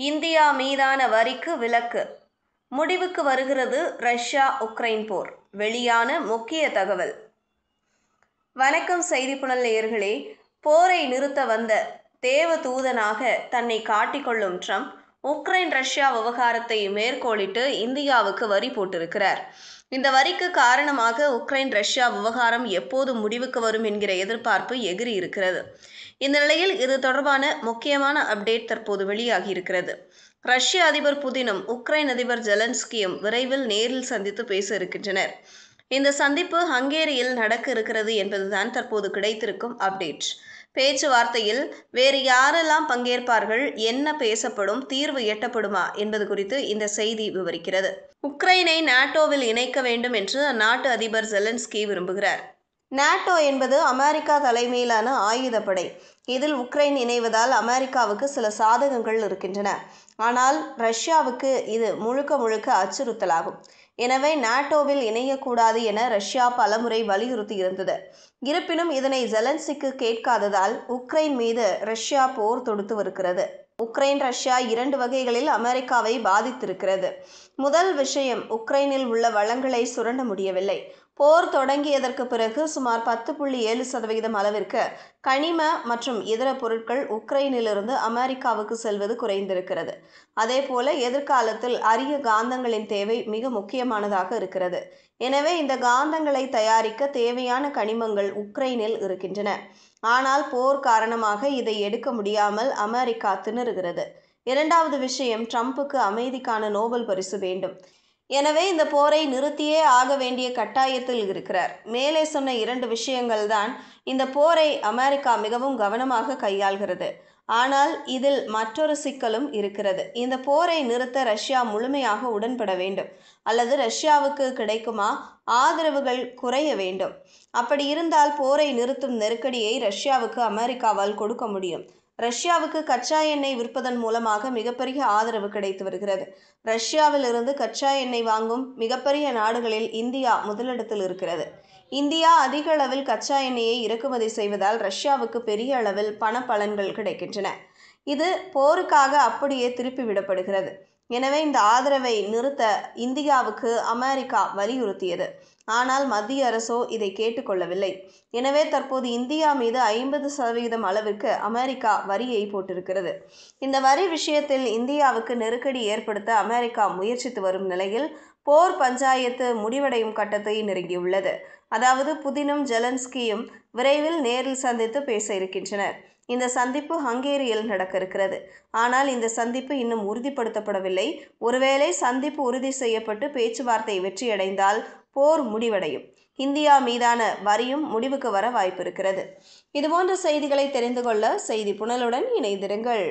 India மீதான வரிக்கு விலக்கு. முடிவுக்கு வருகிறது ரஷ்யா உக்ரைன் போர். வெளியான முக்கிய தகவல். வணக்கம் செய்திப்புணல் நேயர்களே. போரை நிறுத்த வந்த தேவ தூதனாக தன்னை காட்டிக்கொள்ளும் ட்ரம்ப் உக்ரைன் ரஷ்யா விவகாரத்தை மேற்கோளிட்டு இந்தியாவுக்கு வரி போட்டிருக்கிறார். இந்த வரிக்கு காரணமாக உக்ரைன் ரஷ்யா விவகாரம் எப்போது முடிவுக்கு வரும் என்கிற எதிர்பார்ப்பு எகிரி இருக்கிறது. இந்த நிலையில் இது தொடர்பான முக்கியமான அப்டேட் தற்போது வெளியாகி இருக்கிறது. ரஷ்ய அதிபர் புதினும் உக்ரைன் அதிபர் ஜெலன்ஸ்கியும் விரைவில் நேரில் சந்தித்து பேச இருக்கின்றனர். இந்த சந்திப்பு ஹங்கேரியில் நடக்க இருக்கிறது என்பதுதான் தற்போது கிடைத்திருக்கும் அப்டேட். பேச்சுவார்த்தையில் வேறு யாரெல்லாம் பங்கேற்பார்கள், என்ன பேசப்படும், தீர்வு எட்டப்படுமா என்பது குறித்து இந்த செய்தி விவரிக்கிறது. உக்ரைனை நாட்டோவில் இணைக்க வேண்டும் என்று அந்நாட்டு அதிபர் ஜெலன்ஸ்கி விரும்புகிறார். நாட்டோ என்பது அமெரிக்கா தலைமையிலான ஆயுதப்படை. இதில் உக்ரைன் இணைவதால் அமெரிக்காவுக்கு சில சாதகங்கள் இருக்கின்றன. ஆனால் ரஷ்யாவுக்கு இது முழுக்க முழுக்க அச்சுறுத்தலாகும். எனவே நாட்டோவில் இணையக்கூடாது என ரஷ்யா பலமுறை வலியுறுத்தி இருந்தது. இருப்பினும் இதனை ஜெலன்ஸ்கிக்கு கேட்காததால் உக்ரைன் மீது ரஷ்யா போர் தொடுத்து வருகிறது. உக்ரைன் ரஷ்யா இரண்டு வகைகளில் அமெரிக்காவை பாதித்திருக்கிறது. முதல் விஷயம், உக்ரைனில் உள்ள வளங்களை சுரண்ட முடியவில்லை. போர் தொடங்கியதற்கு பிறகு சுமார் 10.7% அளவிற்கு கனிம மற்றும் இதர பொருட்கள் உக்ரைனிலிருந்து அமெரிக்காவுக்கு செல்வது குறைந்திருக்கிறது. அதேபோல எதிர்காலத்தில் அரிய காந்தங்களின் தேவை மிக முக்கியமானதாக இருக்கிறது. எனவே இந்த காந்தங்களை தயாரிக்க தேவையான கனிமங்கள் உக்ரைனில் இருக்கின்றன. ஆனால் போர் காரணமாக இதை எடுக்க முடியாமல் அமெரிக்கா திணறுகிறது. இரண்டாவது விஷயம், ட்ரம்புக்கு அமைதிக்கான நோபல் பரிசு வேண்டும். எனவே இந்த போரை நிறுத்தியே ஆக வேண்டிய கட்டாயத்தில் இருக்கிறார். மேலே சொன்ன இரண்டு விஷயங்கள் தான் இந்த போரை அமெரிக்கா மிகவும் கவனமாக கையாள்கிறது. ஆனால் இதில் மற்றொரு சிக்கலும் இருக்கிறது. இந்த போரை நிறுத்த ரஷ்யா முழுமையாக உடன்பட வேண்டும். அல்லது ரஷ்யாவுக்கு கிடைக்குமா ஆதரவுகள் குறைய வேண்டும். அப்படி இருந்தால் போரை நிறுத்தும் நெருக்கடியை ரஷ்யாவுக்கு அமெரிக்காவால் கொடுக்க முடியும். ரஷ்யாவுக்கு கச்சா எண்ணெய் விற்பதன் மூலமாக மிகப்பெரிய ஆதரவு கிடைத்து வருகிறது. ரஷ்யாவில் இருந்து கச்சா எண்ணெய் வாங்கும் மிகப்பெரிய நாடுகளில் இந்தியா முதலிடத்தில் இருக்கிறது. இந்தியா அதிக அளவில் கச்சா எண்ணெயை இறக்குமதி செய்வதால் ரஷ்யாவுக்கு பெரிய அளவில் பண பலன்கள் கிடைக்கின்றன. இது போருக்காக அப்படியே திருப்பி விடப்படுகிறது. எனவே இந்த ஆதரவை நிறுத்த இந்தியாவுக்கு அமெரிக்கா வலியுறுத்தியது. ஆனால் மத்திய அரசோ இதை கேட்டுக்கொள்ளவில்லை. எனவே தற்போது இந்தியா மீது 50% அளவிற்கு அமெரிக்கா வரியை போட்டிருக்கிறது. இந்த வரி விஷயத்தில் இந்தியாவுக்கு நெருக்கடி ஏற்படுத்த அமெரிக்கா முயற்சித்து வரும் நிலையில் போர் பஞ்சாயத்து முடிவடையும் கட்டத்தை நெருங்கியுள்ளது. அதாவது புதினும் ஜெலன்ஸ்கியும் விரைவில் நேரில் சந்தித்து பேச இருக்கின்றனர். இந்த சந்திப்பு ஹங்கேரியில் நடக்க இருக்கிறது. ஆனால் இந்த சந்திப்பு இன்னும் உறுதிப்படுத்தப்படவில்லை. ஒருவேளை சந்திப்பு உறுதி செய்யப்பட்டு பேச்சுவார்த்தை வெற்றியடைந்தால் போர் முடிவடையும். இந்தியா மீதான வரியும் முடிவுக்கு வர வாய்ப்பு இருக்கிறது. இதுபோன்ற செய்திகளை தெரிந்து கொள்ள செய்தி புனலுடன் இணைந்திருங்கள்.